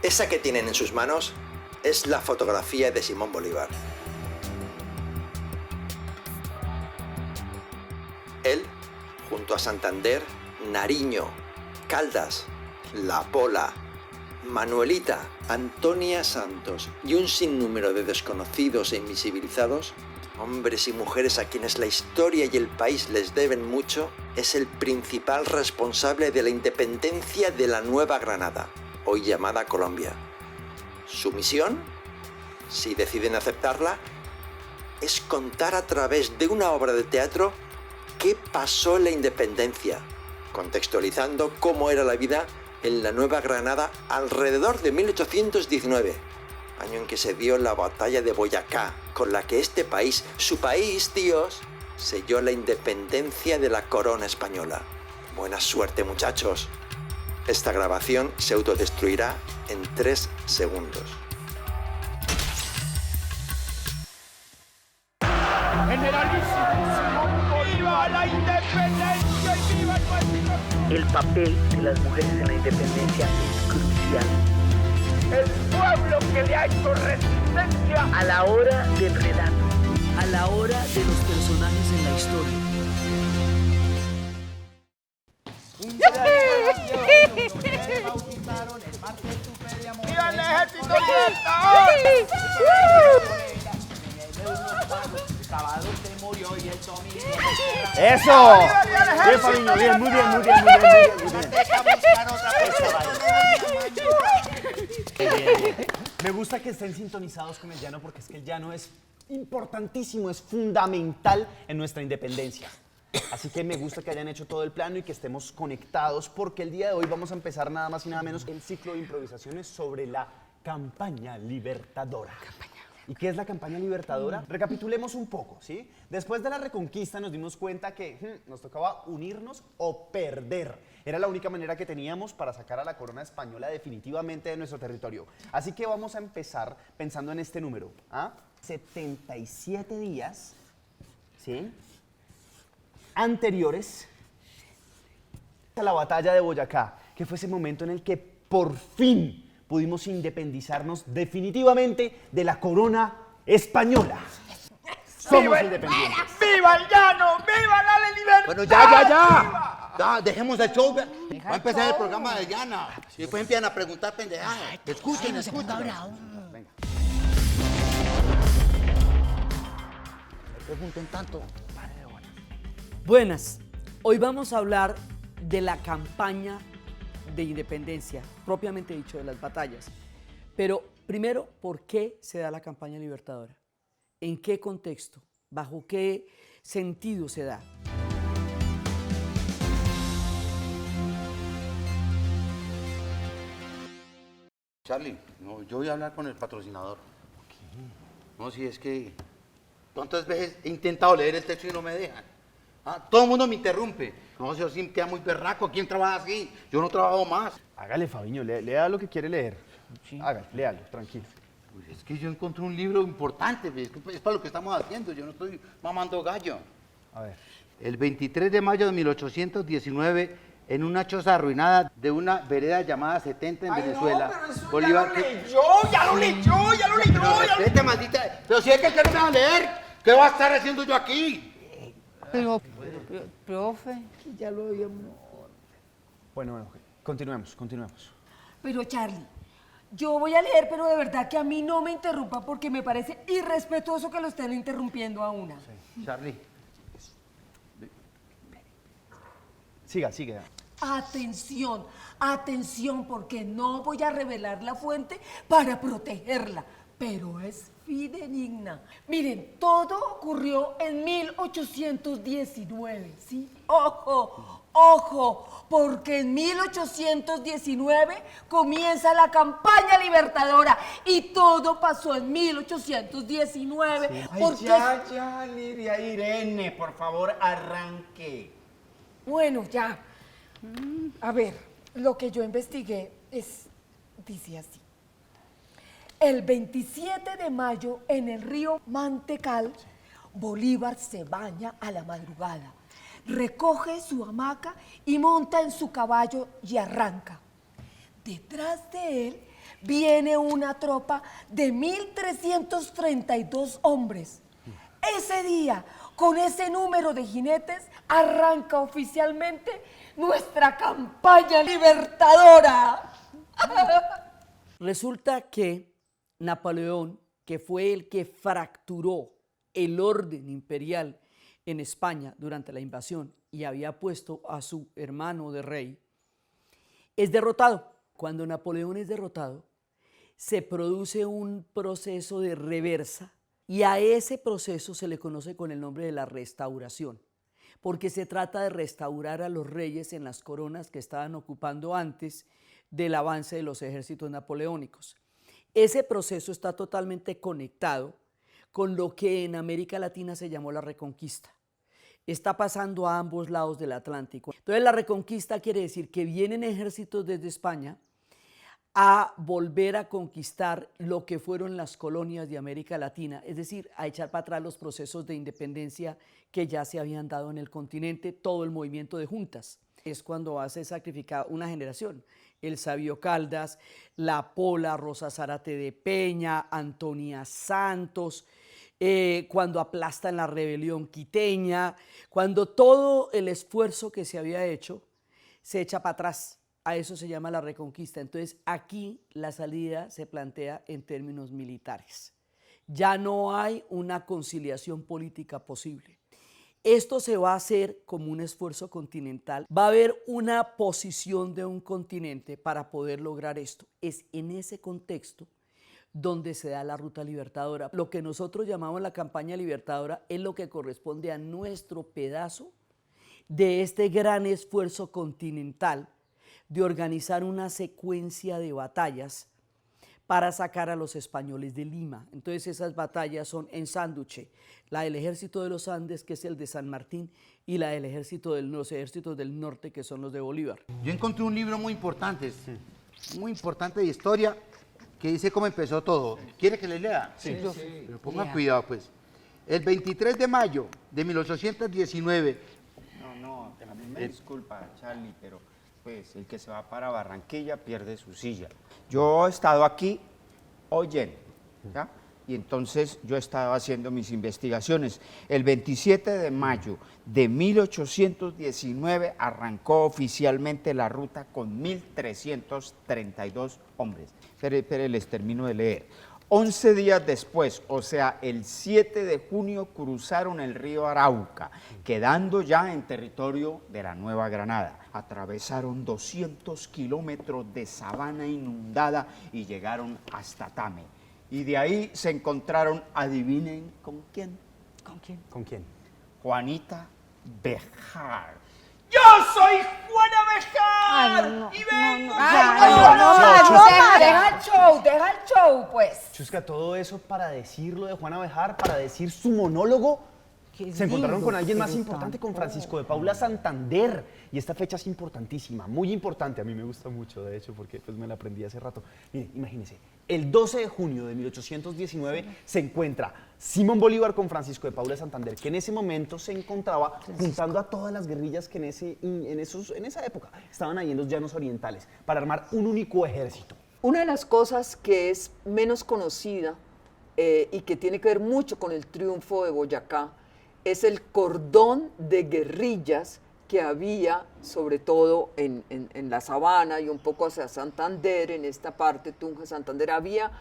Esa que tienen en sus manos es la fotografía de Simón Bolívar. Él, junto a Santander, Nariño, Caldas, La Pola, Manuelita, Antonia Santos y un sinnúmero de desconocidos e invisibilizados, hombres y mujeres a quienes la historia y el país les deben mucho, es el principal responsable de la independencia de la Nueva Granada, hoy llamada Colombia. Su misión, si deciden aceptarla, es contar a través de una obra de teatro qué pasó en la independencia, contextualizando cómo era la vida en la Nueva Granada alrededor de 1819, año en que se dio la batalla de Boyacá, con la que este país, su país, tíos, selló la independencia de la corona española. Buena suerte, muchachos. Esta grabación se autodestruirá en 3 segundos. Generalísimo Simón, ¡viva la independencia y viva nuestro! El papel de las mujeres en la independencia es crucial. El pueblo que le ha hecho resistencia A la hora del relato, a la hora de los personajes en la historia. ¡viva el ejército libertador! ¡Eso! ¡Viva el Bien, Fabiño, bien, muy bien. Me gusta que estén sintonizados con el llano porque es que el llano es importantísimo, es fundamental en nuestra independencia. Así que me gusta que hayan hecho todo el plano y que estemos conectados porque el día de hoy vamos a empezar nada más y nada menos el ciclo de improvisaciones sobre la campaña libertadora. ¿Y qué es la campaña libertadora? Recapitulemos un poco, ¿sí? Después de la Reconquista nos dimos cuenta que nos tocaba unirnos o perder. Era la única manera que teníamos para sacar a la corona española definitivamente de nuestro territorio. Así que vamos a empezar pensando en este número, ¿ah? 77 días, ¿sí? Anteriores a la batalla de Boyacá, que fue ese momento en el que por fin pudimos independizarnos definitivamente de la corona española. Somos independientes. ¡Viva el llano! ¡Viva la libertad! Bueno, ya, dejemos el show. Va a empezar el programa de Llana. Y después empiezan a preguntar pendejadas. Escuchen. Venga. Pregunten tanto. Buenas, hoy vamos a hablar de la campaña de independencia, propiamente dicho, de las batallas. Pero primero, ¿por qué se da la campaña libertadora? ¿En qué contexto? ¿Bajo qué sentido se da? Charlie, no, yo voy a hablar con el patrocinador. No, si es que tantas veces he intentado leer el texto y no me dejan. Todo el mundo me interrumpe. No, eso sí me queda muy berraco. ¿Quién trabaja así? Yo no trabajo más. Hágale, Fabiño, lea lo que quiere leer. Sí. Hágale, léalo, tranquilo. Pues es que yo encontré un libro importante. Es para lo que estamos haciendo. Yo no estoy mamando gallo. A ver. El 23 de mayo de 1819, en una choza arruinada de una vereda llamada 70 en Venezuela, No, pero eso Bolívar... ya lo leyó. Vete, maldita. Pero si es que no me van a leer, ¿qué va a estar haciendo yo aquí? Pero, profe, ya lo habíamos... Bueno, continuemos. Pero Charlie, yo voy a leer, pero de verdad que a mí no me interrumpa porque me parece irrespetuoso que lo estén interrumpiendo a una. Charlie. Siga. Atención, porque no voy a revelar la fuente para protegerla, pero es fidedigna. Miren, todo ocurrió en 1819, ¿sí? Ojo, porque en 1819 comienza la campaña libertadora y todo pasó en 1819. Sí. Porque... Ya, Lidia Irene, por favor, arranque. Bueno, ya. A ver, lo que yo investigué dice así. El 27 de mayo en el río Mantecal, Bolívar se baña a la madrugada, recoge su hamaca y monta en su caballo y arranca. Detrás de él viene una tropa de 1.332 hombres. Ese día, con ese número de jinetes, arranca oficialmente nuestra campaña libertadora. Resulta que Napoleón, que fue el que fracturó el orden imperial en España durante la invasión y había puesto a su hermano de rey, es derrotado. Cuando Napoleón es derrotado, se produce un proceso de reversa y a ese proceso se le conoce con el nombre de la restauración, porque se trata de restaurar a los reyes en las coronas que estaban ocupando antes del avance de los ejércitos napoleónicos. Ese proceso está totalmente conectado con lo que en América Latina se llamó la Reconquista. Está pasando a ambos lados del Atlántico. Entonces la Reconquista quiere decir que vienen ejércitos desde España a volver a conquistar lo que fueron las colonias de América Latina, es decir, a echar para atrás los procesos de independencia que ya se habían dado en el continente, todo el movimiento de juntas. Es cuando hace sacrificar una generación. El Sabio Caldas, la Pola, Rosa Zárate de Peña, Antonia Santos, cuando aplastan la rebelión quiteña, cuando todo el esfuerzo que se había hecho se echa para atrás. A eso se llama la Reconquista. Entonces aquí la salida se plantea en términos militares. Ya no hay una conciliación política posible. Esto se va a hacer como un esfuerzo continental. Va a haber una posición de un continente para poder lograr esto. Es en ese contexto donde se da la ruta libertadora. Lo que nosotros llamamos la campaña libertadora es lo que corresponde a nuestro pedazo de este gran esfuerzo continental de organizar una secuencia de batallas para sacar a los españoles de Lima. Entonces esas batallas son en sánduche, la del Ejército de los Andes, que es el de San Martín, y la del los ejércitos del norte, que son los de Bolívar. Yo encontré un libro muy importante de historia, que dice cómo empezó todo. ¿Quiere que le lea? Sí. Pero pongan cuidado, pues. El 23 de mayo de 1819. No, a mí me disculpa, Charlie, pero pues el que se va para Barranquilla pierde su silla. Yo he estado aquí oyendo, ¿ya? Y entonces yo he estado haciendo mis investigaciones. El 27 de mayo de 1819 arrancó oficialmente la ruta con 1.332 hombres. Pero les termino de leer. 11 días después, o sea, el 7 de junio, cruzaron el río Arauca, quedando ya en territorio de la Nueva Granada. Atravesaron 200 kilómetros de sabana inundada y llegaron hasta Tame. Y de ahí se encontraron, adivinen, ¿con quién? ¿Con quién? ¿Con quién? Juanita Bejar. ¡Yo soy Juana Bejar! ¡Y vengo! Deja el show, pues. Chusca, todo eso para decirlo de Juana Bejar, para decir su monólogo. Se encontraron con alguien más importante, con Francisco de Paula Santander. Y esta fecha es importantísima, muy importante. A mí me gusta mucho, de hecho, porque pues me la aprendí hace rato. Mire, imagínense, el 12 de junio de 1819 se encuentra Simón Bolívar con Francisco de Paula Santander, que en ese momento se encontraba juntando a todas las guerrillas que en esa época estaban ahí en los llanos orientales para armar un único ejército. Una de las cosas que es menos conocida y que tiene que ver mucho con el triunfo de Boyacá es el cordón de guerrillas que había, sobre todo en la sabana y un poco hacia Santander, en esta parte, Tunja, Santander, había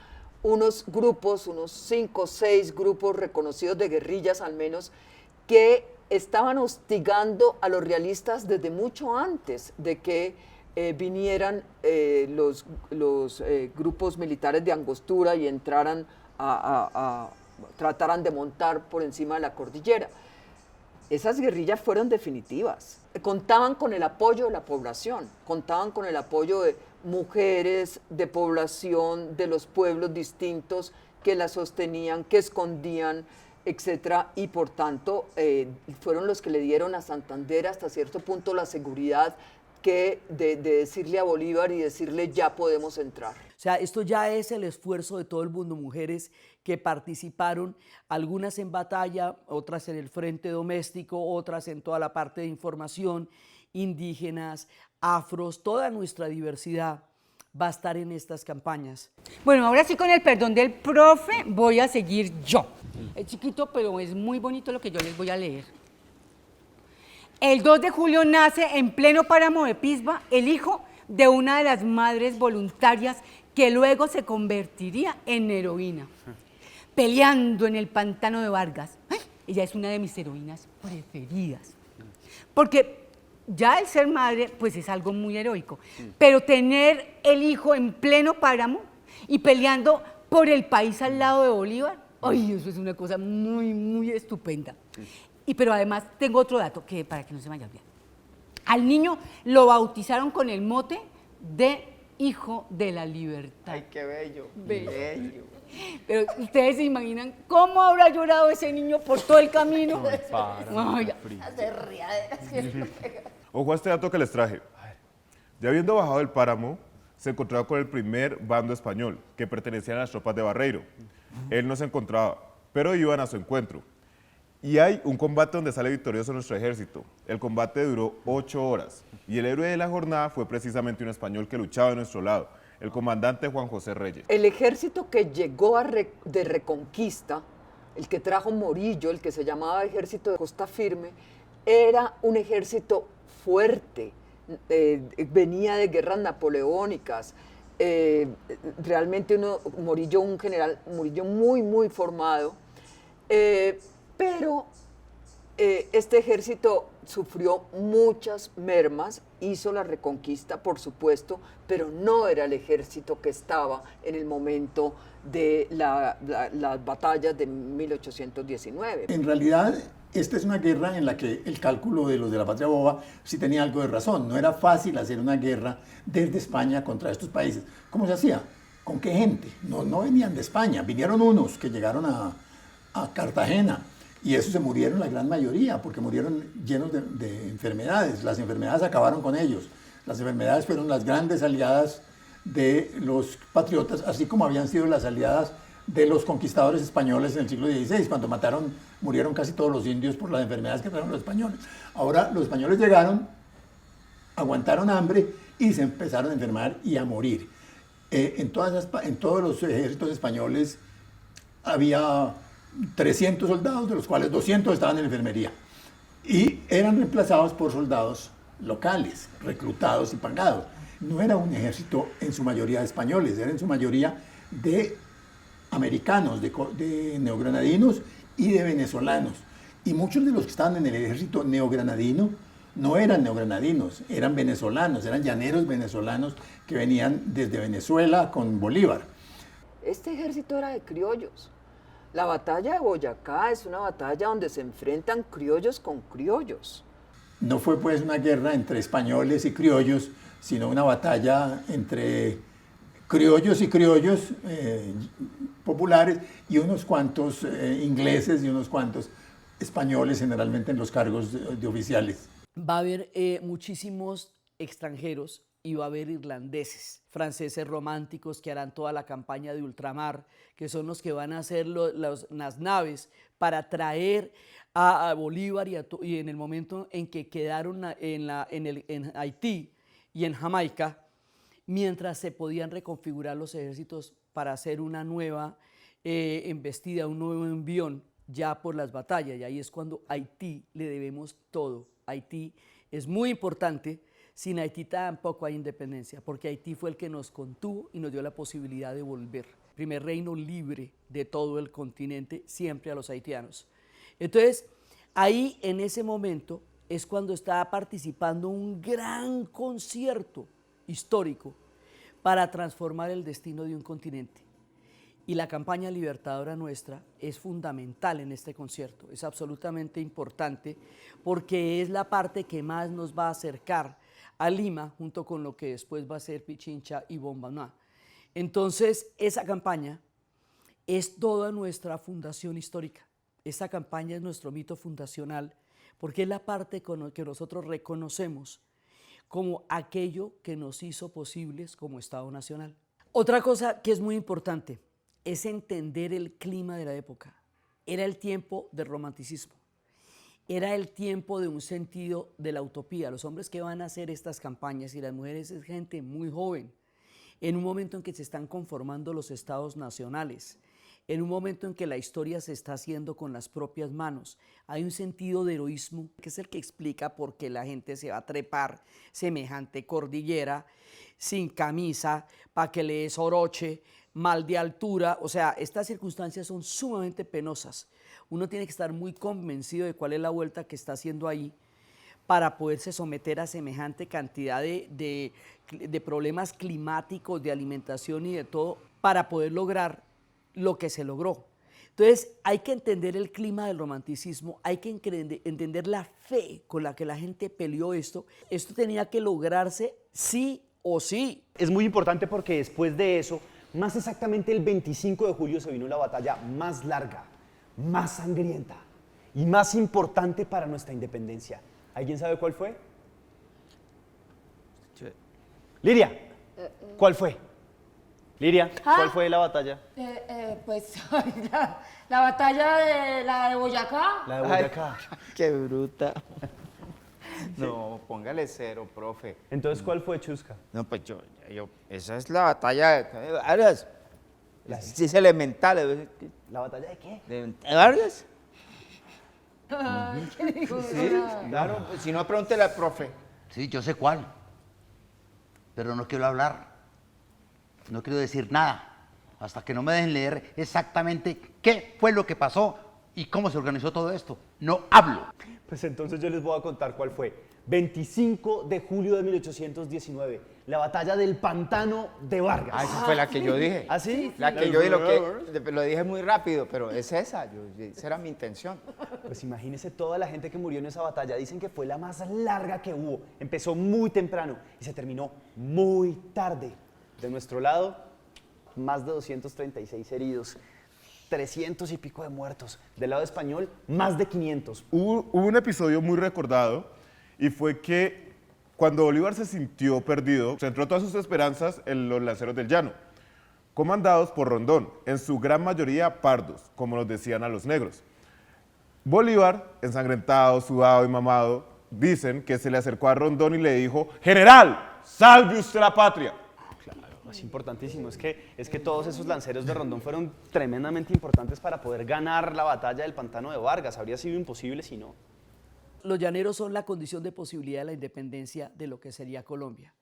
unos grupos, unos 5 o 6 grupos reconocidos de guerrillas al menos, que estaban hostigando a los realistas desde mucho antes de que vinieran los grupos militares de Angostura y entraran trataran de montar por encima de la cordillera. Esas guerrillas fueron definitivas. Contaban con el apoyo de la población, contaban con el apoyo de mujeres, de población, de los pueblos distintos que las sostenían, que escondían, etcétera, y por tanto fueron los que le dieron a Santander hasta cierto punto la seguridad que de decirle a Bolívar y decirle ya podemos entrar. O sea, esto ya es el esfuerzo de todo el mundo, mujeres que participaron, algunas en batalla, otras en el frente doméstico, otras en toda la parte de información, indígenas, afros, toda nuestra diversidad va a estar en estas campañas. Bueno, ahora sí, con el perdón del profe, voy a seguir yo. Es chiquito, pero es muy bonito lo que yo les voy a leer. El 2 de julio nace en pleno páramo de Pisba el hijo de una de las madres voluntarias que luego se convertiría en heroína, peleando en el pantano de Vargas. ¡Ay! Ella es una de mis heroínas preferidas, porque ya el ser madre pues es algo muy heroico, pero tener el hijo en pleno páramo y peleando por el país al lado de Bolívar, ¡ay! Eso es una cosa muy, muy estupenda. Pero además tengo otro dato que para que no se me vaya a olvidar. Al niño lo bautizaron con el mote de Hijo de la Libertad. Ay, qué bello. Bello. Pero ustedes se imaginan cómo habrá llorado ese niño por todo el camino. Ay, se ría de Ojo a este dato que les traje. Ya habiendo bajado del páramo, se encontraba con el primer bando español, que pertenecía a las tropas de Barreiro. Él no se encontraba, pero iban a su encuentro. Y hay un combate donde sale victorioso nuestro ejército. El combate duró 8 horas y el héroe de la jornada fue precisamente un español que luchaba de nuestro lado, el comandante Juan José Reyes. El ejército que llegó de Reconquista, el que trajo Morillo, el que se llamaba Ejército de Costa Firme, era un ejército fuerte, venía de guerras napoleónicas. Realmente Morillo, un general, Morillo muy, muy formado. Pero este ejército sufrió muchas mermas, hizo la reconquista, por supuesto, pero no era el ejército que estaba en el momento de las batallas de 1819. En realidad, esta es una guerra en la que el cálculo de los de la Patria Boba sí tenía algo de razón. No era fácil hacer una guerra desde España contra estos países. ¿Cómo se hacía? ¿Con qué gente? No venían de España, vinieron unos que llegaron a Cartagena. Y esos se murieron la gran mayoría, porque murieron llenos de enfermedades. Las enfermedades acabaron con ellos. Las enfermedades fueron las grandes aliadas de los patriotas, así como habían sido las aliadas de los conquistadores españoles en el siglo XVI, cuando murieron casi todos los indios por las enfermedades que trajeron los españoles. Ahora los españoles llegaron, aguantaron hambre y se empezaron a enfermar y a morir. En todos los ejércitos españoles había 300 soldados, de los cuales 200 estaban en enfermería. Y eran reemplazados por soldados locales, reclutados y pagados. No era un ejército en su mayoría de españoles, era en su mayoría de americanos, de neogranadinos y de venezolanos. Y muchos de los que estaban en el ejército neogranadino no eran neogranadinos, eran venezolanos, eran llaneros venezolanos que venían desde Venezuela con Bolívar. Este ejército era de criollos. La batalla de Boyacá es una batalla donde se enfrentan criollos con criollos. No fue pues una guerra entre españoles y criollos, sino una batalla entre criollos y criollos populares y unos cuantos ingleses y unos cuantos españoles, generalmente en los cargos de oficiales. Va a haber muchísimos extranjeros y va a haber irlandeses, franceses románticos que harán toda la campaña de ultramar, que son los que van a hacer las naves para traer a Bolívar y en el momento en que quedaron en Haití y en Jamaica, mientras se podían reconfigurar los ejércitos para hacer una nueva embestida, un nuevo envión ya por las batallas. Y ahí es cuando Haití le debemos todo. Haití es muy importante. Sin Haití tampoco hay independencia, porque Haití fue el que nos contuvo y nos dio la posibilidad de volver. Primer reino libre de todo el continente, siempre a los haitianos. Entonces, ahí en ese momento es cuando estaba participando un gran concierto histórico para transformar el destino de un continente. Y la campaña libertadora nuestra es fundamental en este concierto, es absolutamente importante porque es la parte que más nos va a acercar a Lima, junto con lo que después va a ser Pichincha y Bombaná. Entonces, esa campaña es toda nuestra fundación histórica. Esa campaña es nuestro mito fundacional, porque es la parte que nosotros reconocemos como aquello que nos hizo posibles como Estado Nacional. Otra cosa que es muy importante es entender el clima de la época. Era el tiempo del romanticismo. Era el tiempo de un sentido de la utopía. Los hombres que van a hacer estas campañas y las mujeres es gente muy joven. en un momento en que se están conformando los estados nacionales, en un momento en que la historia se está haciendo con las propias manos. Hay un sentido de heroísmo que es el que explica por qué la gente se va a trepar semejante cordillera sin camisa, para que le des oroche, mal de altura. O sea, estas circunstancias son sumamente penosas. Uno tiene que estar muy convencido de cuál es la vuelta que está haciendo ahí para poderse someter a semejante cantidad de problemas climáticos, de alimentación y de todo, para poder lograr lo que se logró. Entonces, hay que entender el clima del romanticismo, hay que entender la fe con la que la gente peleó esto. Esto tenía que lograrse sí o sí. Es muy importante porque después de eso, más exactamente el 25 de julio se vino la batalla más larga, más sangrienta y más importante para nuestra independencia. ¿Alguien sabe cuál fue? Liria, ¿cuál fue? Liria, ¿cuál fue la batalla? Pues la batalla de la de Boyacá. La de Boyacá. Qué bruta. No, póngale 0, profe. Entonces, ¿cuál fue, Chusca? No, pues esa es la batalla de Vargas. Sí, es elemental. ¿La batalla de qué? ¿De Vargas? Ay, ¿qué dijo? Sí, claro. Pues, si no, pregúntele al profe. Sí, yo sé cuál, pero no quiero hablar, no quiero decir nada, hasta que no me dejen leer exactamente qué fue lo que pasó y cómo se organizó todo esto. No hablo. Pues entonces yo les voy a contar cuál fue. 25 de julio de 1819, la batalla del Pantano de Vargas. Ah, esa fue la que yo dije. ¿Ah, sí? La que yo dije, lo dije muy rápido, pero es esa, esa era mi intención. Pues imagínense toda la gente que murió en esa batalla. Dicen que fue la más larga que hubo. Empezó muy temprano y se terminó muy tarde. De nuestro lado, más de 236 heridos, 300 y pico de muertos. Del lado español, más de 500. Hubo un episodio muy recordado y fue que cuando Bolívar se sintió perdido, centró todas sus esperanzas en los lanceros del llano, comandados por Rondón, en su gran mayoría pardos, como nos decían a los negros. Bolívar, ensangrentado, sudado y mamado, dicen que se le acercó a Rondón y le dijo: «General, salve usted la patria». Es importantísimo, es que todos esos lanceros de Rondón fueron tremendamente importantes para poder ganar la batalla del Pantano de Vargas. Habría sido imposible si no. Los llaneros son la condición de posibilidad de la independencia de lo que sería Colombia.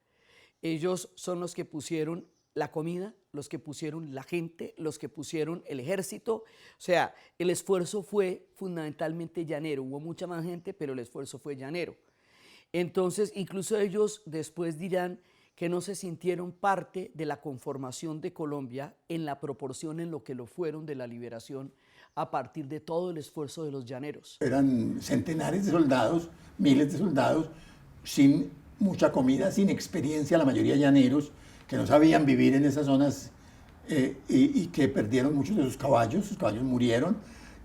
Ellos son los que pusieron la comida, los que pusieron la gente, los que pusieron el ejército. O sea, el esfuerzo fue fundamentalmente llanero. Hubo mucha más gente, pero el esfuerzo fue llanero. Entonces, incluso ellos después dirán que no se sintieron parte de la conformación de Colombia en la proporción en lo que lo fueron de la liberación a partir de todo el esfuerzo de los llaneros. Eran centenares de soldados, miles de soldados, sin mucha comida, sin experiencia, la mayoría llaneros, que no sabían vivir en esas zonas y que perdieron muchos de sus caballos murieron,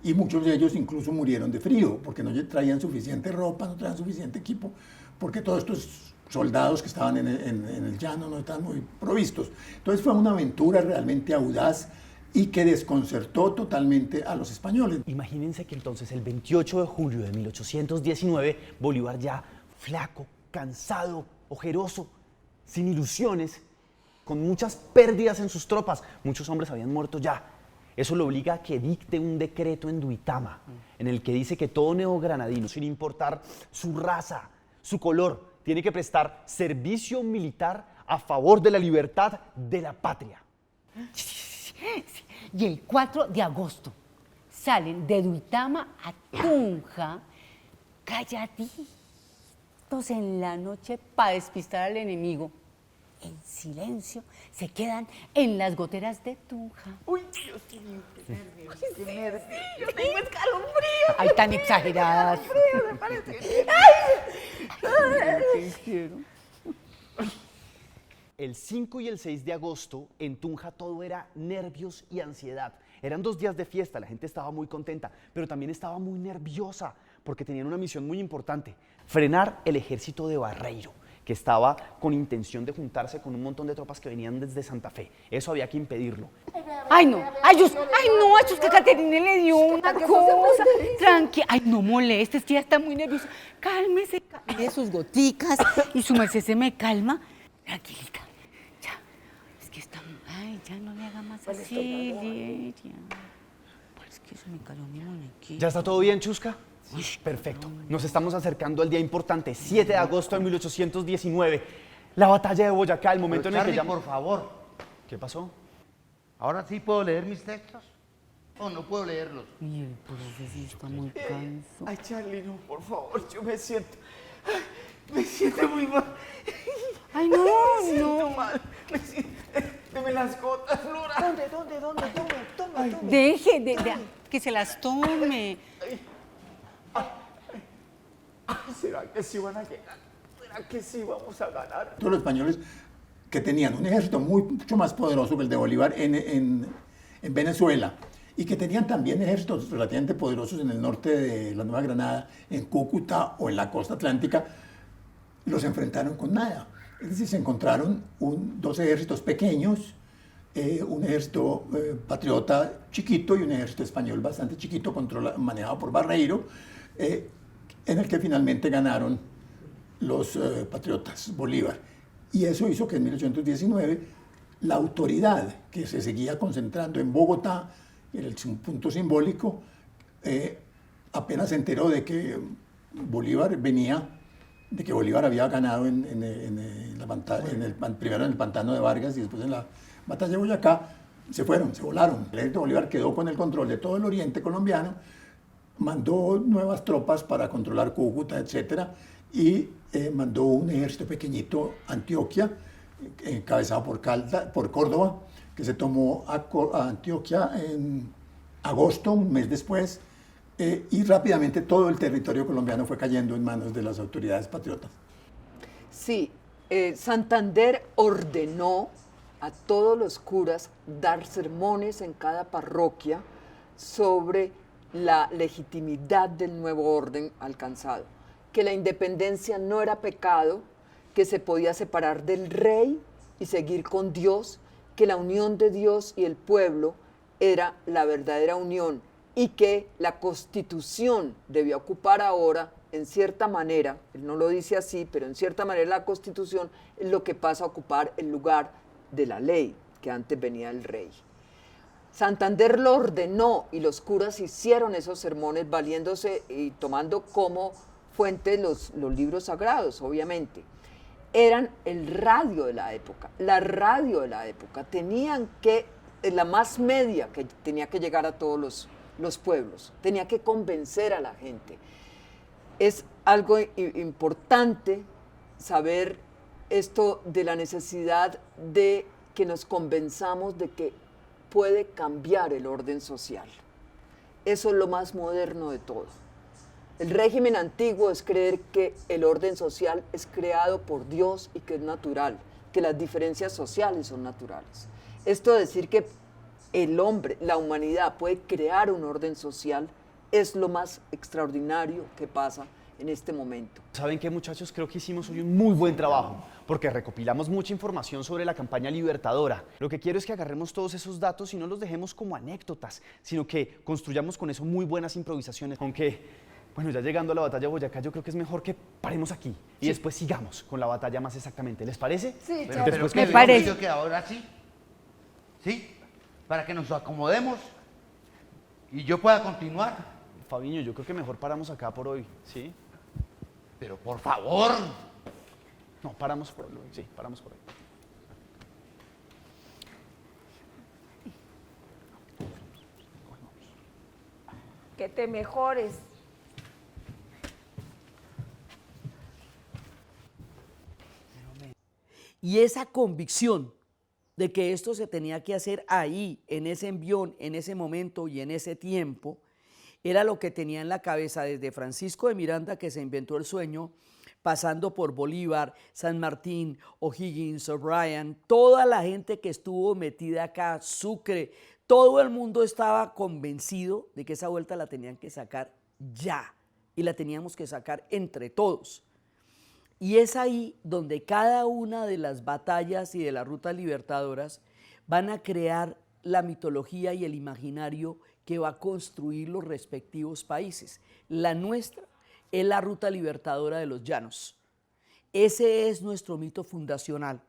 y muchos de ellos incluso murieron de frío, porque no traían suficiente ropa, no traían suficiente equipo, porque todos estos soldados que estaban en el llano no estaban muy provistos. Entonces fue una aventura realmente audaz y que desconcertó totalmente a los españoles. Imagínense que entonces el 28 de julio de 1819, Bolívar ya flaco, cansado, ojeroso, sin ilusiones, con muchas pérdidas en sus tropas, muchos hombres habían muerto ya. Eso lo obliga a que dicte un decreto en Duitama, en el que dice que todo neogranadino, sin importar su raza, su color, tiene que prestar servicio militar a favor de la libertad de la patria. Y el 4 de agosto salen de Duitama a Tunja, calladitos en la noche para despistar al enemigo. En silencio se quedan en las goteras de Tunja. Uy, Dios mío, qué nervios, qué nervios. Yo tengo escalofríos. Ay, tan exageradas. Me parece. El 5 y el 6 de agosto, en Tunja todo era nervios y ansiedad. Eran 2 días de fiesta, la gente estaba muy contenta, pero también estaba muy nerviosa, porque tenían una misión muy importante: frenar el ejército de Barreiro, que estaba con intención de juntarse con un montón de tropas que venían desde Santa Fe. Eso había que impedirlo. Ay, no, ay, no, a Chusca Caterina le dio una cosa. Tranquila, ay, no moleste, es que ella está muy nerviosa. Cálmese, de sus goticas y su merced se me calma. Tranquilita, ya. Es Ya no le haga más así, Lidia. Es que se me cayó mi muñequito. ¿Ya está todo bien, Chusca? Perfecto. Nos estamos acercando al día importante, 7 de agosto de 1819. La batalla de Boyacá, el momento en el que Charlie, ya... por favor. ¿Qué pasó? ¿Ahora sí puedo leer mis textos? ¿O no puedo leerlos? Y el profe sí está muy cansado. Ay, Charlie, no, por favor, yo me siento muy mal. Ay, no, Me siento no. mal. Deme las gotas, Flora. ¿Dónde? Toma. Deje, que se las tome. ¿Será que sí van a llegar? ¿Será que sí vamos a ganar? Todos los españoles que tenían un ejército mucho más poderoso que el de Bolívar en Venezuela y que tenían también ejércitos relativamente poderosos en el norte de la Nueva Granada, en Cúcuta o en la costa atlántica, los enfrentaron con nada. Es decir, se encontraron dos ejércitos pequeños, un ejército patriota chiquito y un ejército español bastante chiquito, manejado por Barreiro, en el que finalmente ganaron los patriotas, Bolívar. Y eso hizo que en 1819 la autoridad que se seguía concentrando en Bogotá, en el punto simbólico, apenas se enteró de que Bolívar había ganado primero en el pantano de Vargas y después en la batalla de Boyacá, se volaron. El ejército de Bolívar quedó con el control de todo el oriente colombiano, mandó nuevas tropas para controlar Cúcuta, etc. Y mandó un ejército pequeñito a Antioquia, encabezado por Córdoba, que se tomó a Antioquia en agosto, un mes después, y rápidamente todo el territorio colombiano fue cayendo en manos de las autoridades patriotas. Sí, Santander ordenó a todos los curas dar sermones en cada parroquia sobre la legitimidad del nuevo orden alcanzado, que la independencia no era pecado, que se podía separar del rey y seguir con Dios, que la unión de Dios y el pueblo era la verdadera unión y que la Constitución debía ocupar ahora, en cierta manera, él no lo dice así, pero en cierta manera la Constitución es lo que pasa a ocupar el lugar de la ley, que antes venía del rey. Santander lo ordenó y los curas hicieron esos sermones valiéndose y tomando como fuente los libros sagrados, obviamente. Eran el radio de la época, la radio de la época. Tenían que, la más media que tenía que llegar a todos los pueblos, tenía que convencer a la gente. Es algo importante saber esto de la necesidad de que nos convenzamos de que puede cambiar el orden social. Eso es lo más moderno de todo. El régimen antiguo es creer que el orden social es creado por Dios y que es natural, que las diferencias sociales son naturales. Esto de decir que el hombre, la humanidad puede crear un orden social es lo más extraordinario que pasa en este momento. ¿Saben qué, muchachos? Creo que hicimos hoy un muy buen trabajo, porque recopilamos mucha información sobre la campaña libertadora. Lo que quiero es que agarremos todos esos datos y no los dejemos como anécdotas, sino que construyamos con eso muy buenas improvisaciones. Aunque, bueno, ya llegando a la batalla de Boyacá, yo creo que es mejor que paremos aquí y después sigamos con la batalla más exactamente. ¿Les parece? Sí, Pero Charlie. Me parece. Yo que ahora sí, ¿sí? Para que nos acomodemos y yo pueda continuar. Fabiño, yo creo que mejor paramos acá por hoy, ¿sí? Pero por favor. No, paramos por hoy, sí, paramos por hoy. Que te mejores. Y esa convicción de que esto se tenía que hacer ahí, en ese envión, en ese momento y en ese tiempo, era lo que tenía en la cabeza desde Francisco de Miranda, que se inventó el sueño, pasando por Bolívar, San Martín, O'Higgins, O'Brien, toda la gente que estuvo metida acá, Sucre, todo el mundo estaba convencido de que esa vuelta la tenían que sacar ya, y la teníamos que sacar entre todos. Y es ahí donde cada una de las batallas y de las rutas libertadoras van a crear la mitología y el imaginario que va a construir los respectivos países. La nuestra es la ruta libertadora de los llanos. Ese es nuestro mito fundacional.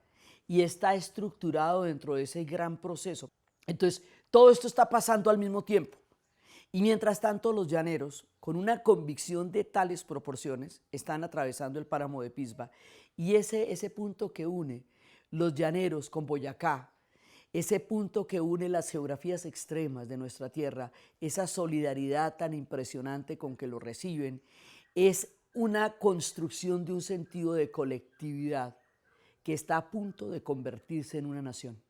y está estructurado dentro de ese gran proceso. Entonces, todo esto está pasando al mismo tiempo. Y mientras tanto, los llaneros, con una convicción de tales proporciones, están atravesando el páramo de Pisba. Y ese punto que une los llaneros con Boyacá, ese punto que une las geografías extremas de nuestra tierra, esa solidaridad tan impresionante con que lo reciben, es una construcción de un sentido de colectividad que está a punto de convertirse en una nación.